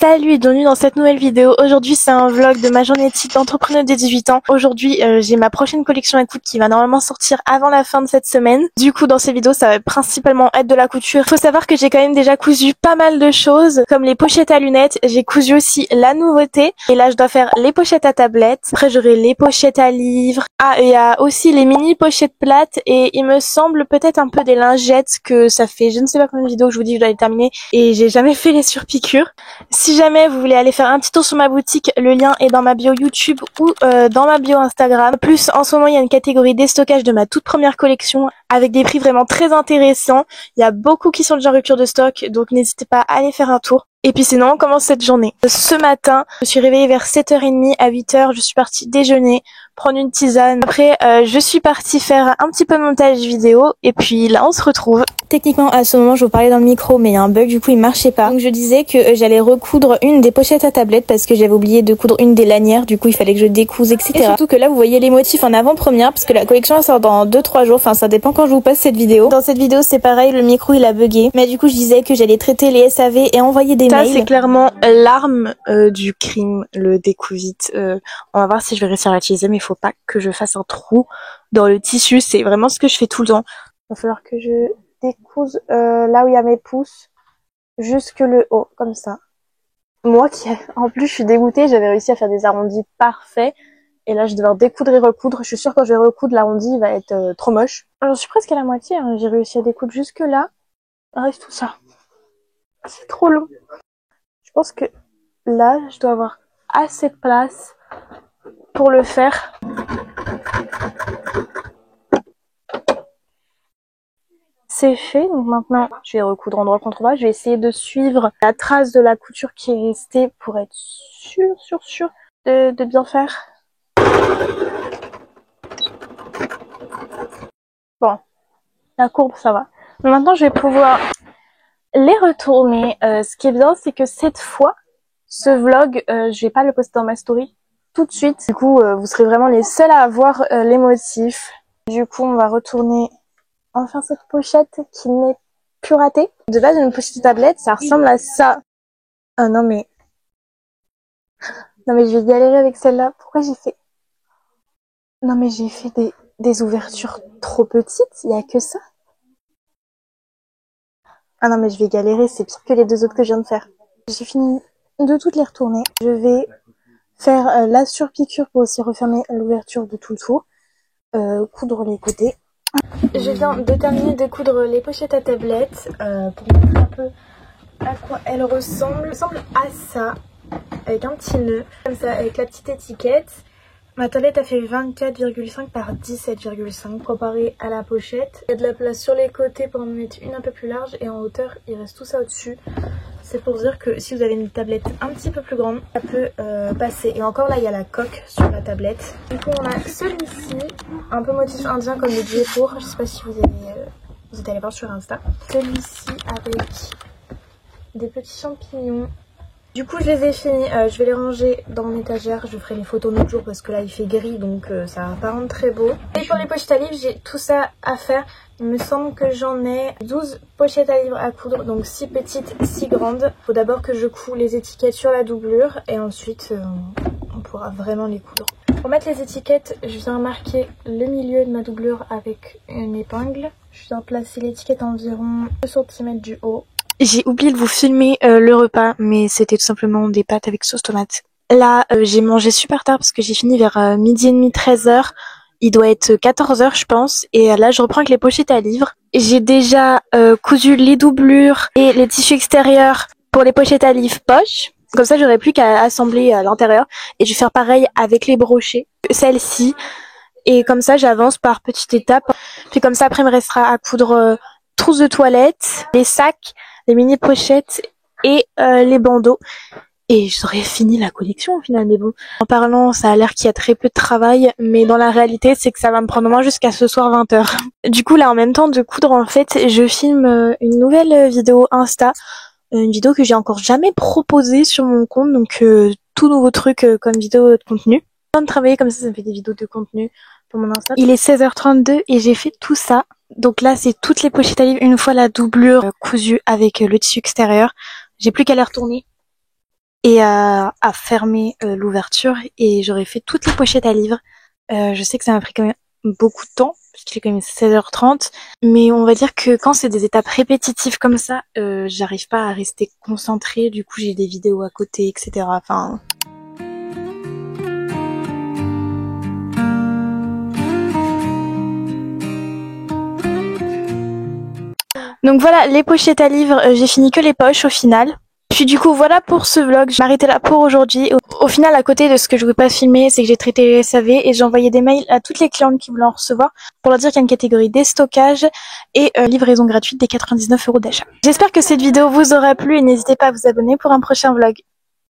Salut et bienvenue dans cette nouvelle vidéo. Aujourd'hui c'est un vlog de ma journée type d'entrepreneur des 18 ans. Aujourd'hui j'ai ma prochaine collection à coudre qui va normalement sortir avant la fin de cette semaine. Du coup dans ces vidéos ça va principalement être de la couture. Faut savoir que j'ai quand même déjà cousu pas mal de choses comme les pochettes à lunettes. J'ai cousu aussi la nouveauté. Et là je dois faire les pochettes à tablette. Après j'aurai les pochettes à livres. Ah et il y a aussi les mini pochettes plates et il me semble peut-être un peu des lingettes que ça fait je ne sais pas combien de vidéos que je vous dis que je dois les terminer et j'ai jamais fait les surpiqûres. Si jamais vous voulez aller faire un petit tour sur ma boutique, le lien est dans ma bio YouTube ou dans ma bio Instagram. Plus en ce moment il y a une catégorie déstockage de ma toute première collection avec des prix vraiment très intéressants. Il y a beaucoup qui sont déjà en rupture de stock donc n'hésitez pas à aller faire un tour. Et puis sinon on commence cette journée. Ce matin je suis réveillée vers 7h30, à 8h je suis partie déjeuner, prendre une tisane. Après je suis partie faire un petit peu de montage vidéo et puis là on se retrouve. Techniquement à ce moment je vous parlais dans le micro mais il y a un bug du coup il marchait pas. Donc je disais que j'allais recoudre une des pochettes à tablette parce que j'avais oublié de coudre une des lanières, du coup il fallait que je découse etc. Et surtout que là vous voyez les motifs en avant-première parce que la collection elle sort dans 2-3 jours, enfin ça dépend quand je vous passe cette vidéo. Dans cette vidéo c'est pareil, le micro il a bugué. Mais du coup je disais que j'allais traiter les SAV et envoyer des mails. Ça c'est clairement l'arme du crime, le découvite. On va voir si je vais réussir à l'utiliser mais il faut pas que je fasse un trou dans le tissu, c'est vraiment ce que je fais tout le temps. Il va falloir que je découse là où il y a mes pouces jusque le haut comme ça. Moi qui en plus je suis dégoûtée, j'avais réussi à faire des arrondis parfaits et là je vais devoir découdre et recoudre. Je suis sûre que quand je vais recoudre l'arrondi il va être trop moche. Alors je suis presque à la moitié, hein. J'ai réussi à découdre jusque là. Il reste tout ça. C'est trop long. Je pense que là je dois avoir assez de place pour le faire. C'est fait, donc maintenant je vais recoudre endroit contre endroit. Je vais essayer de suivre la trace de la couture qui est restée pour être sûre de bien faire. Bon, la courbe ça va. Mais maintenant je vais pouvoir les retourner. Ce qui est bien c'est que cette fois, ce vlog, je vais pas le poster dans ma story tout de suite. Du coup vous serez vraiment les seuls à voir les motifs. Du coup on va retourner enfin cette pochette qui n'est plus ratée. De base une pochette de tablette ça ressemble à ça. Ah non mais je vais galérer avec celle-là. Pourquoi j'ai fait... Non mais j'ai fait des ouvertures trop petites, il y a que ça. Ah non mais je vais galérer, c'est pire que les deux autres que je viens de faire. J'ai fini de toutes les retourner. Je vais faire la surpiqûre pour aussi refermer l'ouverture de tout le tour. Coudre les côtés. Je viens de terminer de coudre les pochettes à tablette pour montrer un peu à quoi elles ressemblent. Elles ressemblent à ça, avec un petit nœud, comme ça, avec la petite étiquette. Ma tablette a fait 24,5 par 17,5 comparé à la pochette. Il y a de la place sur les côtés pour en mettre une un peu plus large et en hauteur il reste tout ça au-dessus. C'est pour dire que si vous avez une tablette un petit peu plus grande, ça peut passer. Et encore là il y a la coque sur la tablette. Du coup on a celui-ci, un peu motif indien comme le Jaipur. Je sais pas si vous êtes allé voir sur Insta. Celui-ci avec des petits champignons. Du coup je les ai finis, je vais les ranger dans mon étagère, je ferai les photos l'autre jour parce que là il fait gris donc ça va pas rendre très beau. Et pour les pochettes à livres j'ai tout ça à faire, il me semble que j'en ai 12 pochettes à livres à coudre, donc 6 petites, 6 grandes. Faut d'abord que je couds les étiquettes sur la doublure et ensuite on pourra vraiment les coudre. Pour mettre les étiquettes, je viens marquer le milieu de ma doublure avec une épingle. Je viens placer l'étiquette environ 2 cm du haut. J'ai oublié de vous filmer le repas, mais c'était tout simplement des pâtes avec sauce tomate. Là, j'ai mangé super tard parce que j'ai fini vers midi et demi, 13h. Il doit être 14h je pense. Et là, je reprends avec les pochettes à livres. J'ai déjà cousu les doublures et les tissus extérieurs pour les pochettes à livres poche. Comme ça, j'aurai plus qu'à assembler à l'intérieur. Et je vais faire pareil avec les brochets. Celle-ci. Et comme ça, j'avance par petites étapes. Puis comme ça, après, il me restera à coudre trousses de toilette, les sacs, les mini pochettes et les bandeaux. Et j'aurais fini la collection au final, mais bon. En parlant, ça a l'air qu'il y a très peu de travail, mais dans la réalité, c'est que ça va me prendre au moins jusqu'à ce soir 20h. Du coup, là, en même temps de coudre, en fait, je filme une nouvelle vidéo Insta. Une vidéo que j'ai encore jamais proposée sur mon compte, donc tout nouveau truc comme vidéo de contenu. De travailler comme ça me fait des vidéos de contenu pour mon Insta. Il est 16h32 et j'ai fait tout ça. Donc là, c'est toutes les pochettes à livres une fois la doublure cousue avec le tissu extérieur. J'ai plus qu'à les retourner. et à fermer l'ouverture, et j'aurais fait toutes les pochettes à livres. Je sais que ça m'a pris quand même beaucoup de temps, parce qu'il est quand même 16h30, mais on va dire que quand c'est des étapes répétitives comme ça, j'arrive pas à rester concentrée, du coup j'ai des vidéos à côté, etc. Enfin... Donc voilà, les pochettes à livres, j'ai fini que les poches au final. Puis du coup voilà pour ce vlog, je vais m'arrêter là pour aujourd'hui. Au final, à côté de ce que je voulais pas filmer, c'est que j'ai traité les SAV et j'ai envoyé des mails à toutes les clientes qui voulaient en recevoir pour leur dire qu'il y a une catégorie déstockage et livraison gratuite des 99 € d'achat. J'espère que cette vidéo vous aura plu et n'hésitez pas à vous abonner pour un prochain vlog.